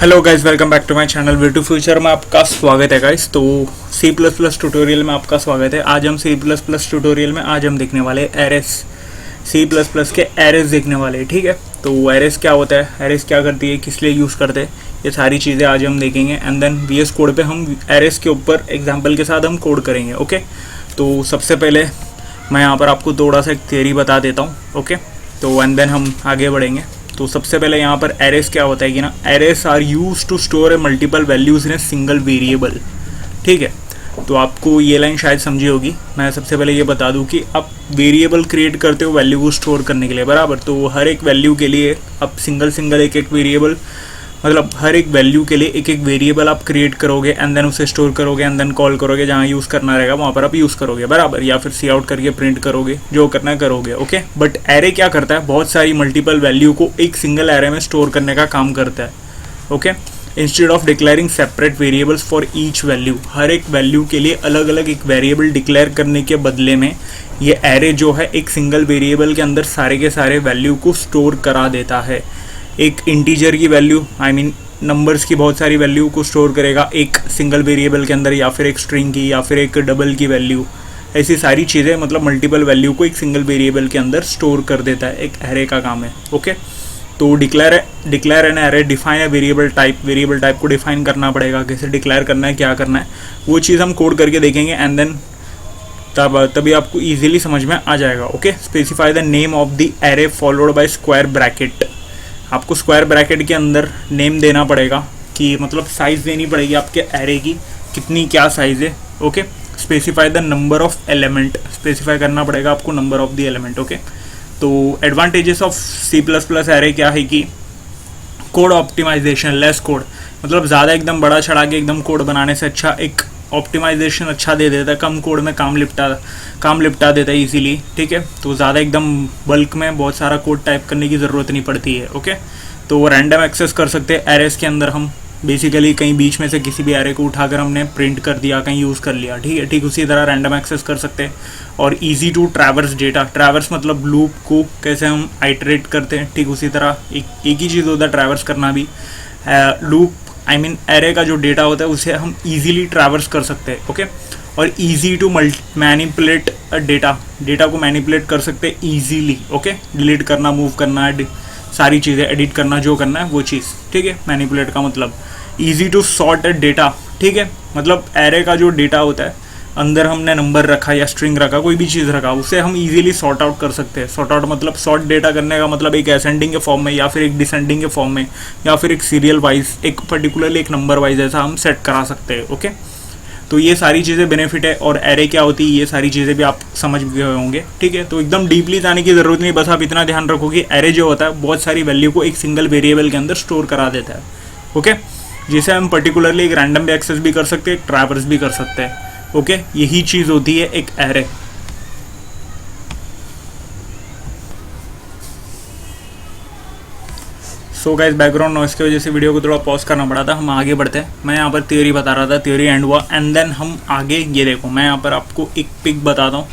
Hello guys, welcome back to my channel way to future में आपका स्वागत है गाइस। तो सी प्लस प्लस ट्यूटोरियल में आपका स्वागत है। आज हम सी प्लस प्लस ट्यूटोरियल में आज हम देखने वाले एरेस, सी प्लस प्लस के एरेस देखने वाले हैं। ठीक है, तो एरेस क्या होता है, एरेस क्या करती है, किस लिए यूज़ करते हैं, ये सारी चीज़ें आज हम देखेंगे। एंड देन VS कोड पे हम एरेस के ऊपर एग्जाम्पल के साथ हम कोड करेंगे। ओके, तो सबसे पहले मैं यहाँ पर आपको थोड़ा सा एक थियरी बता देता हूँ। ओके, तो एंड देन हम आगे बढ़ेंगे। तो सबसे पहले यहाँ पर एरेस क्या होता है कि ना, arrays are use to store a multiple values in a single variable. ठीक है, तो आपको ये लाइन शायद समझी होगी। मैं सबसे पहले ये बता दूँ कि आप वेरिएबल क्रिएट करते हो वैल्यू को स्टोर करने के लिए, बराबर। तो हर एक वैल्यू के लिए आप सिंगल एक एक वेरिएबल, मतलब हर एक वैल्यू के लिए एक एक वेरिएबल आप क्रिएट करोगे एंड देन उसे स्टोर करोगे एंड देन कॉल करोगे, जहाँ यूज़ करना रहेगा वहाँ पर आप यूज़ करोगे, बराबर। या फिर सी आउट करके प्रिंट करोगे, जो करना है करोगे। ओके, बट एरे क्या करता है, बहुत सारी मल्टीपल वैल्यू को एक सिंगल एरे में स्टोर करने का काम करता है। Okay, instead of declaring separate variables for each value, हर एक वैल्यू के लिए अलग अलग एक वेरिएबल डिक्लेयर करने के बदले में ये एरे जो है एक सिंगल वेरिएबल के अंदर सारे के सारे वैल्यू को स्टोर करा देता है। एक इंटीजर की वैल्यू, आई मीन नंबर्स की बहुत सारी वैल्यू को स्टोर करेगा एक सिंगल वेरिएबल के अंदर, या फिर एक स्ट्रिंग की, या फिर एक डबल की वैल्यू। ऐसी सारी चीज़ें, मतलब मल्टीपल वैल्यू को एक सिंगल वेरिएबल के अंदर स्टोर कर देता है, एक एरे का काम है। ओके, तो declare an array, define a variable type को डिफाइन करना पड़ेगा, कैसे डिक्लेयर करना है, क्या करना है, वो चीज़ हम कोड करके देखेंगे एंड देन तभी आपको ईजिली समझ में आ जाएगा। Okay, specify the name of the array followed by square bracket. आपको स्क्वायर ब्रैकेट के अंदर नेम देना पड़ेगा, कि मतलब साइज़ देनी पड़ेगी आपके एरे की, कितनी क्या साइज़ है। Okay, specify the number of element, specify करना पड़ेगा आपको number of the element. Okay, तो advantages of C plus plus array क्या है कि कोड ऑप्टिमाइजेशन, लेस कोड, मतलब ज़्यादा एकदम बड़ा चढ़ा के एकदम कोड बनाने से अच्छा एक ऑप्टिमाइजेशन अच्छा दे देता है, कम कोड में काम लिपटा देता है इजीली। ठीक है, तो ज़्यादा एकदम बल्क में बहुत सारा कोड टाइप करने की ज़रूरत नहीं पड़ती है। ओके, तो रैंडम एक्सेस कर सकते हैं एरेस के अंदर हम, बेसिकली कहीं बीच में से किसी भी एरे को उठाकर हमने प्रिंट कर दिया, कहीं यूज़ कर लिया। ठीक है, ठीक उसी तरह रैंडम एक्सेस कर सकते हैं। और easy to traverse data, traverse मतलब लूप को कैसे हम आइटरेट करते हैं, ठीक उसी तरह एक ही चीज़ होता है ट्रैवर्स करना भी। लूप आई मीन एरे का जो डेटा होता है उसे हम इजीली ट्रैवर्स कर सकते हैं। ओके, और इजी टू मैनिपुलेट डेटा को मैनिपुलेट कर सकते हैं ईजीली। ओके, डिलीट करना, मूव करना, सारी चीज़ें एडिट करना, जो करना है वो चीज़। ठीक है, मैनिपुलेट का मतलब इजी टू सॉर्ट डेटा। ठीक है, मतलब एरे का जो डेटा होता है, अंदर हमने नंबर रखा या स्ट्रिंग रखा, कोई भी चीज़ रखा, उसे हम इजीली सॉर्ट आउट कर सकते हैं। सॉर्ट आउट मतलब सॉर्ट डेटा करने का मतलब एक असेंडिंग के फॉर्म में, या फिर एक डिसेंडिंग के फॉर्म में, या फिर एक सीरियल वाइज, एक पर्टिकुलरली एक नंबर वाइज ऐसा हम सेट करा सकते हैं। ओके, तो ये सारी चीज़ें बेनिफिट है। और एरे क्या होती है, ये सारी चीज़ें भी आप समझ गए होंगे। ठीक है, तो एकदम डीपली जाने की ज़रूरत नहीं, बस आप इतना ध्यान रखो कि एरे जो होता है बहुत सारी वैल्यू को एक सिंगल वेरिएबल के अंदर स्टोर करा देता है। ओके, जिसे हम पर्टिकुलरली एक रैंडम भी एक्सेस भी कर सकते हैं, एक ट्रैवर्स भी कर सकते हैं। ओके, यही चीज़ होती है एक array. So guys, background noise की वजह से वीडियो को थोड़ा पॉज करना पड़ा था। हम आगे बढ़ते हैं। मैं यहाँ पर थ्योरी बता रहा था, थ्योरी एंड हुआ एंड देन हम आगे ये देखो, मैं यहाँ पर आपको एक पिक बताता हूँ,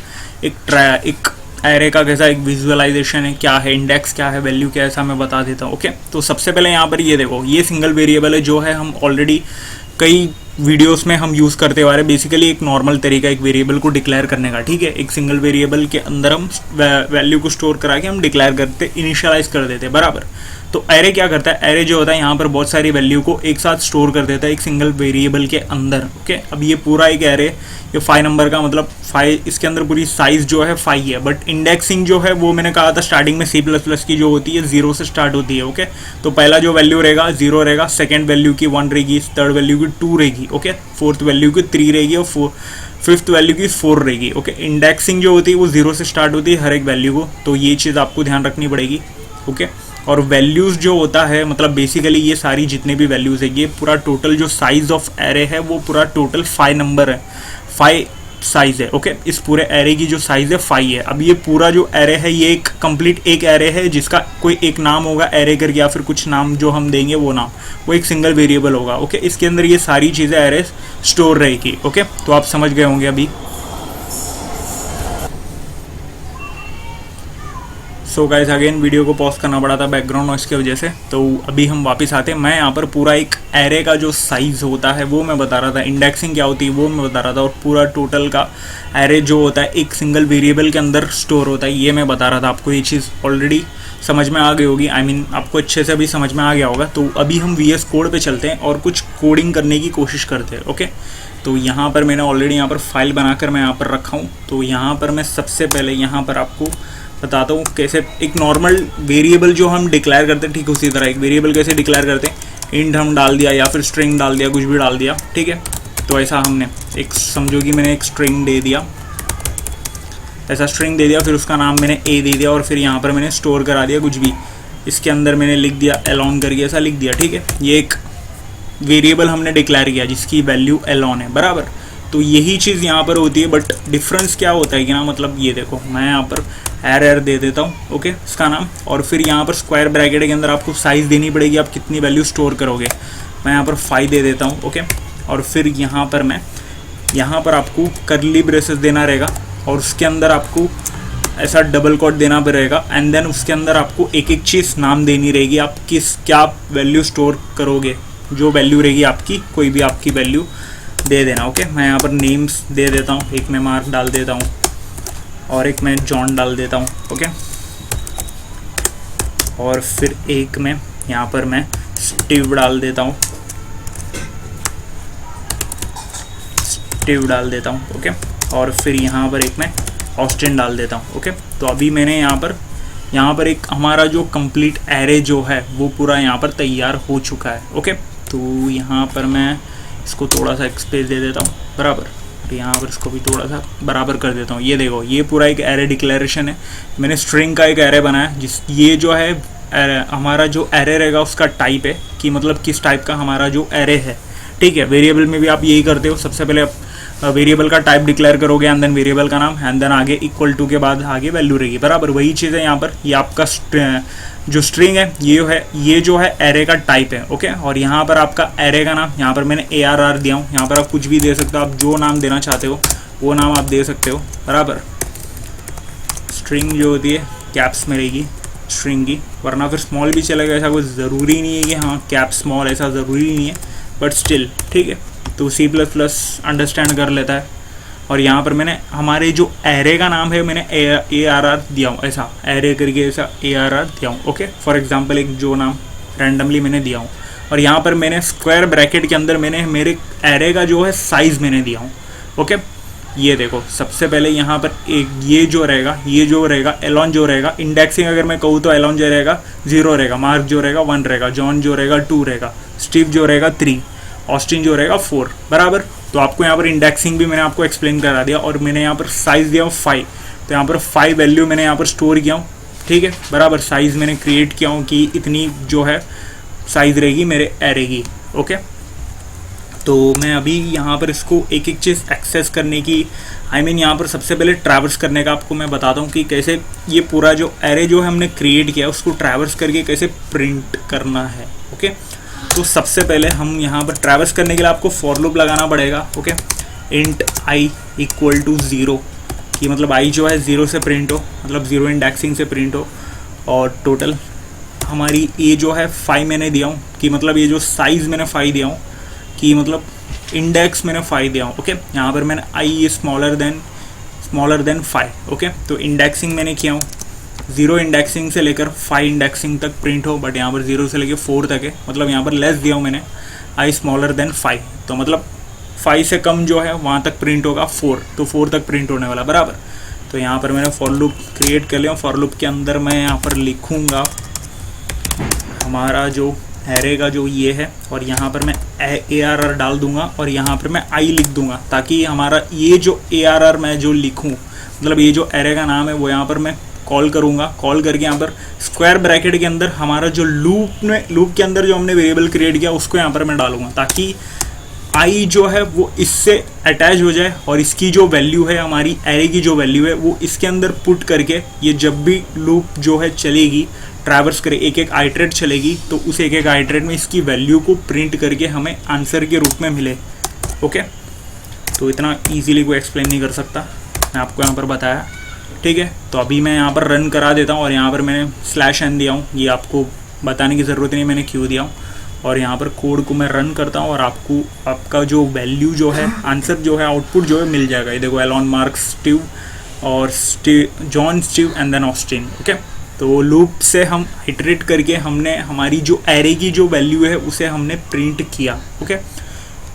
एक एरे का कैसा एक विजुअलाइजेशन है, क्या है इंडेक्स, क्या है वैल्यू, क्या है, ऐसा मैं बता देता हूँ। ओके, तो सबसे पहले यहाँ पर ये देखो, ये सिंगल वेरिएबल है जो है हम ऑलरेडी कई वीडियोस में हम यूज़ करते हुए आ रहे हैं। बेसिकली एक नॉर्मल तरीका एक वेरिएबल को डिक्लेयर करने का। ठीक है, एक सिंगल वेरिएबल के अंदर हम वैल्यू को स्टोर करा के हम डिक्लेयर करते, इनिशियलाइज कर देते, बराबर। तो एरे क्या करता है, एरे जो होता है यहाँ पर बहुत सारी वैल्यू को एक साथ स्टोर कर देता है एक सिंगल वेरिएबल के अंदर। ओके, अब ये पूरा एक एरे, ये 5 नंबर का मतलब 5, इसके अंदर पूरी साइज जो है 5 है। बट इंडेक्सिंग जो है वो मैंने कहा था स्टार्टिंग में सी प्लस प्लस की जो होती है 0 से स्टार्ट होती है। ओके, तो पहला जो वैल्यू रहेगा 0 रहेगा, सेकेंड वैल्यू की 1 रहेगी, थर्ड वैल्यू की 2 रहेगी, ओके, फोर्थ वैल्यू की 3 रहेगी और फिफ्थ वैल्यू की 4 रहेगी। ओके, इंडेक्सिंग जो होती है वो 0 से स्टार्ट होती है हर एक वैल्यू को, तो ये चीज़ आपको ध्यान रखनी पड़ेगी। ओके, और वैल्यूज़ जो होता है, मतलब बेसिकली ये सारी जितने भी वैल्यूज़ है, ये पूरा टोटल जो साइज़ ऑफ एरे है वो पूरा टोटल 5 नंबर है, 5 साइज़ है। ओके, इस पूरे एरे की जो साइज़ है 5 है। अब ये पूरा जो एरे है ये एक कंप्लीट एक एरे है जिसका कोई एक नाम होगा एरे करके, या फिर कुछ नाम जो हम देंगे वो नाम, वो एक सिंगल वेरिएबल होगा। ओके, इसके अंदर ये सारी चीज़ें एरे स्टोर रहेगी। ओके, तो आप समझ गए होंगे अभी। सो गाइस अगेन वीडियो को पॉज करना पड़ा था बैकग्राउंड नॉइस की वजह से। तो अभी हम वापस आते हैं। मैं यहाँ पर पूरा एक एरे का जो साइज़ होता है वो मैं बता रहा था, इंडेक्सिंग क्या होती है वो मैं बता रहा था, और पूरा टोटल का एरे जो होता है एक सिंगल वेरिएबल के अंदर स्टोर होता है ये मैं बता रहा था। आपको ये चीज़ ऑलरेडी समझ में आ गई होगी, आई मीन आपको अच्छे से अभी समझ में आ गया होगा। तो अभी हम VS कोड पे चलते हैं और कुछ कोडिंग करने की कोशिश करते हैं। ओके, तो यहाँ पर मैंने ऑलरेडी यहाँ पर फाइल बनाकर मैं यहाँ पर रखा हूँ। तो यहाँ पर मैं सबसे पहले यहाँ पर आपको बताता हूँ कैसे एक नॉर्मल वेरिएबल जो हम डिक्लेयर करते हैं, ठीक उसी तरह एक वेरिएबल कैसे डिक्लेयर करते हैं। इंट हम डाल दिया या फिर स्ट्रिंग डाल दिया, कुछ भी डाल दिया, ठीक है। तो ऐसा हमने एक समझो कि मैंने एक स्ट्रिंग दे दिया, ऐसा स्ट्रिंग दे दिया, फिर उसका नाम मैंने ए दे दिया और फिर यहाँ पर मैंने स्टोर करा दिया कुछ भी, इसके अंदर मैंने लिख दिया एलॉन करके, ऐसा लिख दिया, ठीक है। ये एक वेरिएबल हमने डिक्लेयर किया जिसकी वैल्यू एलॉन है, बराबर। तो यही चीज़ यहाँ पर होती है, बट डिफरेंस क्या होता है कि ना, मतलब ये देखो मैं यहाँ पर एर दे देता हूँ, ओके, इसका नाम, और फिर यहाँ पर स्क्वायर ब्रैकेट के अंदर आपको साइज़ देनी पड़ेगी, आप कितनी वैल्यू स्टोर करोगे। मैं यहाँ पर 5 दे देता हूँ, ओके, और फिर यहाँ पर मैं यहाँ पर आपको करली ब्रेसेस देना रहेगा और उसके अंदर आपको ऐसा डबल कोट देना पड़ेगा, एंड देन उसके अंदर आपको एक एक चीज़ नाम देनी रहेगी, आप क्या वैल्यू स्टोर करोगे, जो वैल्यू रहेगी आपकी, कोई भी आपकी वैल्यू दे देना। ओके, मैं यहाँ पर नेम्स दे देता हूँ, एक मैं मार्क डाल देता हूँ और एक मैं जॉन डाल देता हूँ, ओके, और फिर एक मैं यहाँ पर मैं स्टीव डाल देता हूँ, ओके, और फिर यहाँ पर एक मैं ऑस्टिन डाल देता हूँ, ओके। तो अभी मैंने यहाँ पर एक हमारा जो कंप्लीट एरे जो है वो पूरा यहाँ पर तैयार हो चुका है, ओके। तो यहाँ पर मैं इसको थोड़ा सा स्पेस दे देता हूँ, बराबर, और यहाँ पर इसको भी थोड़ा सा बराबर कर देता हूँ। ये देखो, ये पूरा एक एरे डिक्लेरेशन है, मैंने स्ट्रिंग का एक एरे बनाया, ये जो है हमारा जो एरे रहेगा उसका टाइप है कि मतलब किस टाइप का हमारा जो एरे है, ठीक है। वेरिएबल में भी आप यही करते हो, सबसे पहले वेरिएबल का टाइप डिक्लेयर करोगे एंड देन वेरिएबल का नाम, एंड देन आगे इक्वल टू के बाद आगे वैल्यू रहेगी, बराबर। वही चीज़ है यहाँ पर, ये आपका जो स्ट्रिंग है ये जो है एरे का टाइप है, ओके। और यहाँ पर आपका एरे का नाम, यहाँ पर मैंने ARR दिया हूँ, यहाँ पर आप कुछ भी दे सकते हो, आप जो नाम देना चाहते हो वो नाम आप दे सकते हो, बराबर। स्ट्रिंग जो होती है कैप्स में रहेगी स्ट्रिंग की, वरना फिर स्मॉल भी चलेगा, ऐसा कुछ ज़रूरी नहीं है कि हाँ कैप स्मॉल, ऐसा ज़रूरी नहीं है, बट स्टिल ठीक है। तो C++ अंडरस्टैंड कर लेता है। और यहाँ पर मैंने हमारे जो एरे का नाम है मैंने ARR दिया हूँ, ऐसा एरे करके ऐसा ARR दिया हूँ, ओके। फॉर एग्जांपल एक जो नाम रैंडमली मैंने दिया हूँ, और यहाँ पर मैंने स्क्वायर ब्रैकेट के अंदर मैंने मेरे एरे का जो है साइज़ मैंने दिया हूँ, ओके। ये देखो, सबसे पहले यहाँ पर एक ये जो रहेगा एलॉन जो रहेगा, इंडेक्सिंग अगर मैं कहूँ तो एलॉन जो रहेगा 0 रहेगा, मार्क जो रहेगा 1 रहेगा, जॉन जो रहेगा 2 रहेगा, स्टीव जो रहेगा 3, ऑस्टिन जो रहेगा 4, बराबर। तो आपको यहाँ पर इंडेक्सिंग भी मैंने आपको एक्सप्लेन करा दिया, और मैंने यहाँ पर साइज़ दिया हूँ 5, तो यहाँ पर 5 वैल्यू मैंने यहाँ पर स्टोर किया हूँ, ठीक है, बराबर। साइज़ मैंने क्रिएट किया हूँ कि इतनी जो है साइज़ रहेगी मेरे एरे की, ओके। तो मैं अभी यहाँ पर इसको एक एक चीज़ एक्सेस करने की, आई मीन यहाँ पर सबसे पहले ट्रैवर्स करने का आपको मैं बताता हूँ कि कैसे ये पूरा जो एरे जो है हमने क्रिएट किया उसको ट्रैवर्स करके कैसे प्रिंट करना है, ओके। तो सबसे पहले हम यहाँ पर ट्रैवर्स करने के लिए आपको फॉर लूप लगाना पड़ेगा, okay. Int i equal to 0 कि मतलब i जो है 0 से प्रिंट हो, मतलब 0 इंडेक्सिंग से प्रिंट हो, और टोटल हमारी ये जो है 5 मैंने दिया हूँ कि मतलब ये जो साइज़ मैंने 5 दिया हूँ कि मतलब इंडेक्स मैंने 5 दिया हूँ, ओके। यहाँ पर मैंने i स्मॉलर देन 5, ओके। तो इंडेक्सिंग मैंने किया हूँ 0 इंडेक्सिंग से लेकर 5 इंडेक्सिंग तक प्रिंट हो, बट यहाँ पर 0 से लेकर 4 तक है, मतलब यहाँ पर लेस दिया हूँ मैंने i स्मॉलर देन 5, तो मतलब 5 से कम जो है वहाँ तक प्रिंट होगा 4, तो 4 तक प्रिंट होने वाला, बराबर। तो यहाँ पर मैंने फॉर लूप क्रिएट कर लिया। फॉर लूप के अंदर मैं यहाँ पर लिखूँगा हमारा जो एरे का जो ये है, और यहाँ पर मैं ARR डाल दूंगा और यहाँ पर मैं i लिख दूंगा, ताकि हमारा ये जो ARR मैं जो लिखूँ, मतलब ये जो एरे का नाम है वो यहाँ पर मैं कॉल करूँगा, कॉल करके यहाँ पर स्क्वायर ब्रैकेट के अंदर हमारा जो लूप के अंदर जो हमने वेरिएबल क्रिएट किया उसको यहाँ पर मैं डालूंगा, ताकि i जो है वो इससे अटैच हो जाए, और इसकी जो वैल्यू है, हमारी एरे की जो वैल्यू है वो इसके अंदर पुट करके ये जब भी लूप जो है चलेगी, ट्रैवर्स करे, एक एक आइटरेट चलेगी, तो उस एक एक आइटरेट में इसकी वैल्यू को प्रिंट करके हमें आंसर के रूप में मिले, ओके। तो इतना ईजीली कोई एक्सप्लेन नहीं कर सकता, मैं आपको यहाँ पर बताया, ठीक है। तो अभी मैं यहाँ पर रन करा देता हूँ और यहाँ पर मैंने /n दिया हूँ, ये आपको बताने की ज़रूरत नहीं मैंने क्यों दिया हूँ। और यहाँ पर कोड को मैं रन करता हूँ और आपको आपका जो वैल्यू जो है, आंसर जो है, आउटपुट जो है मिल जाएगा। ये देखो एलॉन मार्क स्टीव और John Steve and then Austin. Okay, तो लूप से हम इटरेट करके हमने हमारी जो एरे की जो वैल्यू है उसे हमने प्रिंट किया। ओके,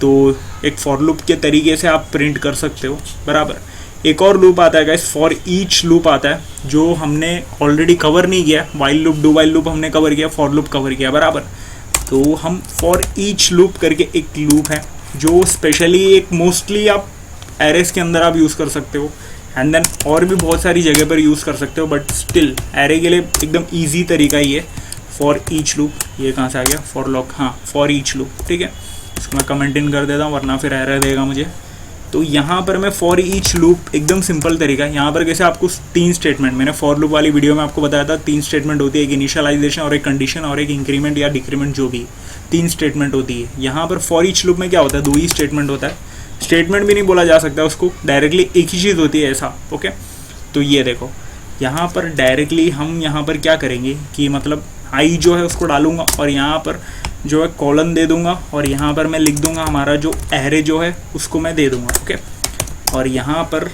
तो एक फॉर लूप के तरीके से आप प्रिंट कर सकते हो, बराबर। एक और लूप आता है गाइस, फॉर ईच लूप आता है, जो हमने ऑलरेडी कवर नहीं किया। While loop, do while loop हमने कवर किया, फॉर लूप कवर किया, बराबर। तो हम फॉर ईच लूप करके एक लूप है जो स्पेशली एक मोस्टली आप एरेस के अंदर आप यूज़ कर सकते हो, एंड देन और भी बहुत सारी जगह पर यूज़ कर सकते हो, बट स्टिल एरे के लिए एकदम ईजी तरीका ही है फॉर ईच लूप। ये कहाँ से आ गया, फॉर लॉक, हाँ फॉर ईच लूप, ठीक है। इसको मैं कमेंट इन कर देता हूँ वरना फिर एरर देगा मुझे। तो यहाँ पर मैं फॉर ईच लूप एकदम सिंपल तरीका है। यहाँ पर कैसे आपको 3 स्टेटमेंट, मैंने फॉर लूप वाली वीडियो में आपको बताया था 3 स्टेटमेंट होती है, एक इनिशियलाइजेशन और एक कंडीशन और एक इंक्रीमेंट या डिक्रीमेंट, जो भी 3 स्टेटमेंट होती है। यहाँ पर फॉर ईच लूप में क्या होता है, 2 ही स्टेटमेंट होता है। स्टेटमेंट भी नहीं बोला जा सकता उसको, डायरेक्टली एक ही चीज़ होती है ऐसा। ओके, तो ये देखो यहाँ पर डायरेक्टली हम यहाँ पर क्या करेंगे कि मतलब आई जो है उसको डालूंगा और यहाँ पर जो है कॉलन दे दूंगा और यहाँ पर मैं लिख दूंगा हमारा जो एरे जो है उसको मैं दे दूंगा। ओके, और यहाँ पर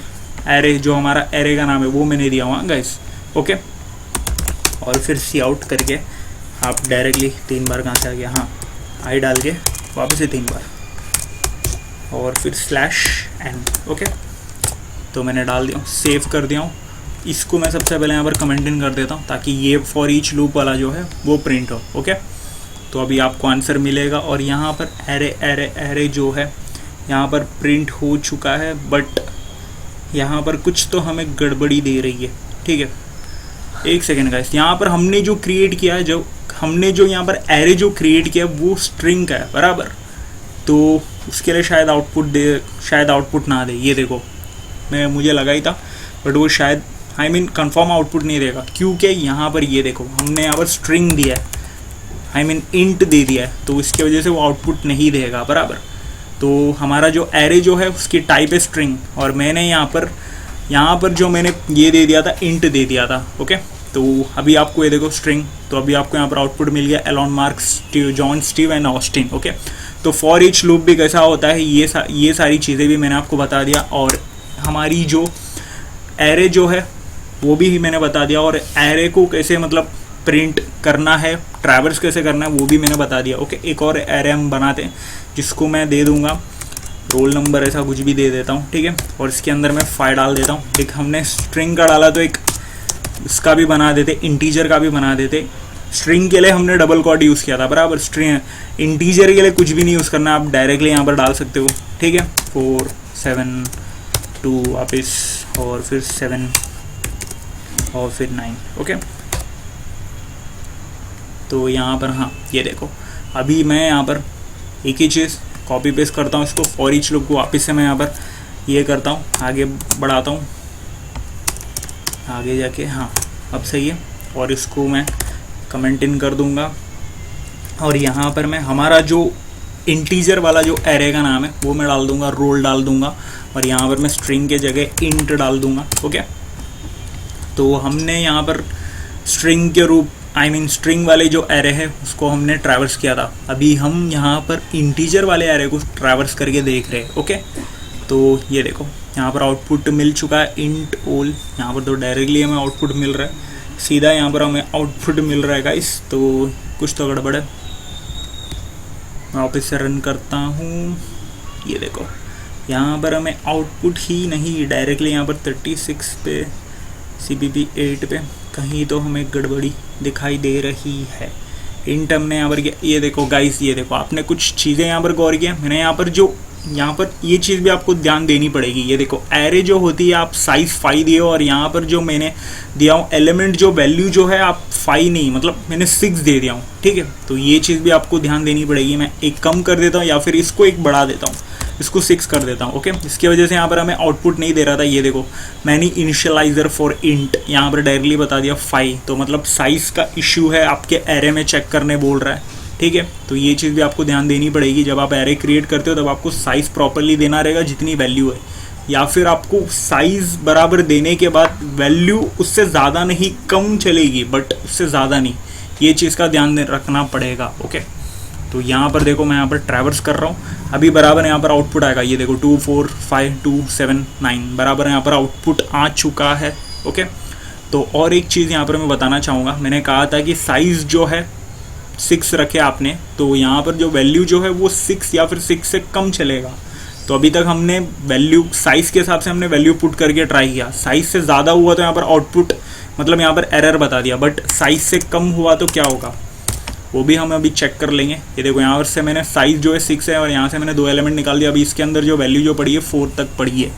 एरे जो हमारा एरे का नाम है वो मैंने दिया हुआ गाइस। ओके, और फिर सी आउट करके आप डायरेक्टली 3 बार कहाँ से आ गया, हाँ आई डाल के वापस से 3 बार और फिर /n। ओके, तो मैंने डाल दिया, सेव कर दिया हूँ। इसको मैं सबसे पहले यहाँ पर कमेंट इन कर देता हूँ ताकि ये फॉर ईच लूप वाला जो है वो प्रिंट हो। ओके, तो अभी आपको आंसर मिलेगा और यहाँ पर एरे एरे एरे जो है यहाँ पर प्रिंट हो चुका है, बट यहाँ पर कुछ तो हमें गड़बड़ी दे रही है, ठीक है। एक सेकेंड गाइस, यहाँ पर हमने जो क्रिएट किया है, जो हमने जो यहाँ पर एरे जो क्रिएट किया है वो स्ट्रिंग का है, बराबर। तो उसके लिए शायद आउटपुट ना दे। ये देखो मुझे लगा ही था, बट वो शायद कंफर्म आउटपुट नहीं देगा, क्योंकि यहाँ पर ये देखो हमने यहाँ पर स्ट्रिंग दिया है, इंट दे दिया है, तो इसकी वजह से वो आउटपुट नहीं देगा, बराबर। तो हमारा जो एरे जो है उसकी टाइप है स्ट्रिंग, और मैंने यहाँ पर जो मैंने ये दे दिया था, इंट दे दिया था। ओके, तो अभी आपको ये देखो स्ट्रिंग, तो अभी आपको यहाँ पर आउटपुट मिल गया Elon Mark Steve John Steve and Austin. Okay, तो फॉर ईच लूप भी कैसा होता है, ये सारी चीज़ें भी मैंने आपको बता दिया, और हमारी जो एरे जो है वो भी मैंने बता दिया, और एरे को कैसे मतलब प्रिंट करना है, ट्रैवर्स कैसे करना है वो भी मैंने बता दिया। ओके, एक और एरे हम बनाते हैं जिसको मैं दे दूंगा रोल नंबर, ऐसा कुछ भी दे देता हूँ, ठीक है। और इसके अंदर मैं 5 डाल देता हूँ। एक हमने स्ट्रिंग का डाला तो एक इसका भी बना देते, इंटीजर का भी बना देते। स्ट्रिंग के लिए हमने डबल क्वाड यूज़ किया था, बराबर। स्ट्रिंग इंटीजर के लिए कुछ भी नहीं यूज़ करना, आप डायरेक्टली यहाँ पर डाल सकते हो, ठीक है। 4 7 2 वापस और फिर 7 और फिर 9। ओके, तो यहाँ पर हाँ ये देखो, अभी मैं यहाँ पर एक ही चीज़ कॉपी पेस्ट करता हूँ इसको, फॉर ईच लूप को वापस से मैं यहाँ पर ये करता हूँ, आगे बढ़ाता हूँ, आगे जाके हाँ अब सही है। और इसको मैं कमेंट इन कर दूँगा, और यहाँ पर मैं हमारा जो इंटीजर वाला जो एरे का नाम है वो मैं डाल दूँगा, रोल डाल दूँगा, और यहाँ पर मैं स्ट्रिंग के जगह इंट डाल दूँगा। ओके, तो हमने यहाँ पर स्ट्रिंग के रूप स्ट्रिंग वाले जो एरे है उसको हमने ट्रैवर्स किया था, अभी हम यहाँ पर इंटीजर वाले एरे को ट्रैवर्स करके देख रहे हैं। ओके, तो ये देखो यहाँ पर आउटपुट मिल चुका है इंट ओल, यहाँ पर तो डायरेक्टली हमें आउटपुट मिल रहा है, सीधा यहाँ पर हमें आउटपुट मिल रहा है गाइस, तो कुछ तो गड़बड़ है। मैं वापस से रन करता हूँ, ये देखो यहाँ पर हमें आउटपुट ही नहीं, डायरेक्टली यहाँ पर 36 पे CPP 8 पे कहीं तो हमें गड़बड़ी दिखाई दे रही है। इंट हमने यहाँ पर किया, ये देखो गाइस, ये देखो आपने कुछ चीज़ें यहाँ पर गौर किया, मैंने यहाँ पर ये चीज़ भी आपको ध्यान देनी पड़ेगी। ये देखो एरे जो होती है आप साइज 5 दिए हो, और यहाँ पर जो मैंने दिया हूँ एलिमेंट जो वैल्यू जो है आप 5 नहीं, मतलब मैंने 6 दे दिया हूँ, ठीक है। तो ये चीज़ भी आपको ध्यान देनी पड़ेगी। मैं एक कम कर देता हूँ या फिर इसको एक बढ़ा देता हूँ, इसको 6 कर देता हूँ। ओके, इसकी वजह से यहाँ पर हमें आउटपुट नहीं दे रहा था। ये देखो मैंने इनिशियलाइजर फॉर इंट यहाँ पर डायरेक्टली बता दिया 5, तो मतलब साइज़ का इशू है, आपके एरे में चेक करने बोल रहा है, ठीक है। तो ये चीज़ भी आपको ध्यान देनी पड़ेगी, जब आप एरे क्रिएट करते हो तब आपको साइज़ प्रॉपरली देना रहेगा, जितनी वैल्यू है या फिर आपको साइज बराबर देने के बाद वैल्यू उससे ज़्यादा नहीं, कम चलेगी बट उससे ज़्यादा नहीं, ये चीज़ का ध्यान रखना पड़ेगा। ओके, तो यहाँ पर देखो मैं यहाँ पर ट्रैवर्स कर रहा हूँ, अभी बराबर यहाँ पर आउटपुट आएगा, ये देखो 2 4 5 2 7 9 बराबर यहाँ पर आउटपुट आ चुका है। ओके, तो और एक चीज़ यहाँ पर मैं बताना चाहूँगा, मैंने कहा था कि साइज़ जो है 6 रखे आपने, तो यहाँ पर जो वैल्यू जो है वो 6 या फिर 6 से कम चलेगा। तो अभी तक हमने वैल्यू साइज़ के हिसाब से हमने वैल्यू पुट करके ट्राई किया, साइज़ से ज़्यादा हुआ तो यहाँ पर आउटपुट मतलब यहाँ पर एरर बता दिया, बट साइज़ से कम हुआ तो क्या होगा वो भी हम अभी चेक कर लेंगे। ये देखो यहाँ से मैंने साइज़ जो है 6 है और यहाँ से मैंने 2 एलिमेंट निकाल दिया, अभी इसके अंदर जो वैल्यू जो पड़ी है 4 तक पड़ी है।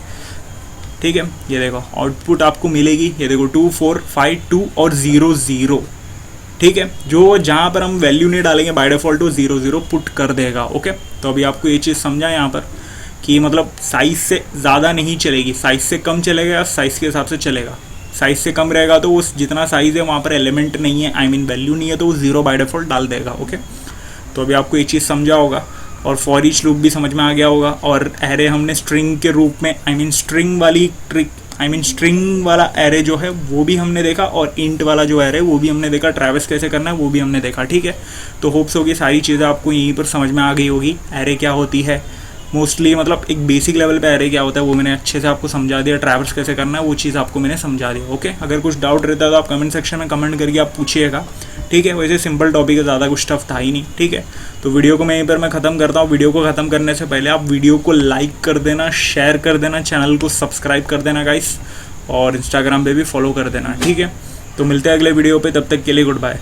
ठीक है, ये देखो आउटपुट आपको मिलेगी, ये देखो 2 4 5 2 और 0 0। ठीक है, जो जहाँ पर हम वैल्यू नहीं डालेंगे बाय डिफ़ॉल्ट वो 0 0 पुट कर देगा। ओके, तो अभी आपको ये चीज़ समझा यहाँ पर कि मतलब साइज़ से ज़्यादा नहीं चलेगी, साइज़ से कम चलेगा या साइज़ के हिसाब से चलेगा। साइज़ से कम रहेगा तो उस जितना साइज़ है वहाँ पर एलिमेंट नहीं है, आई मीन वैल्यू नहीं है, तो वो 0 बाय डिफ़ॉल्ट डाल देगा। ओके, तो अभी आपको ये चीज़ समझा होगा और फॉर ईच लूप भी समझ में आ गया होगा। और एरे हमने स्ट्रिंग के रूप में, आई मीन स्ट्रिंग वाली ट्रिक, आई मीन स्ट्रिंग वाला एरे जो है वो भी हमने देखा और इंट वाला जो एरे वो भी हमने देखा, ट्रैवर्स कैसे करना है वो भी हमने देखा। ठीक है, तो होप्स होगी सारी चीज़ें आपको यहीं पर समझ में आ गई होगी, एरे क्या होती है मोस्टली, मतलब एक बेसिक लेवल पे एरे क्या होता है वो मैंने अच्छे से आपको समझा दिया, ट्रैवर्स कैसे करना है वो चीज़ आपको मैंने समझा दिया। ओके, अगर कुछ डाउट रहता है तो आप कमेंट सेक्शन में कमेंट करके आप पूछिएगा। ठीक है, वैसे सिंपल टॉपिक है, ज़्यादा कुछ टफ था ही नहीं। ठीक है, तो वीडियो को मैं यहीं पर मैं ख़त्म करता हूँ। वीडियो को ख़त्म करने से पहले आप वीडियो को लाइक कर देना, शेयर कर देना, चैनल को सब्सक्राइब कर देना गाइस, और इंस्टाग्राम पे भी फॉलो कर देना। ठीक है, तो मिलते हैं अगले वीडियो पे, तब तक के लिए गुड बाय।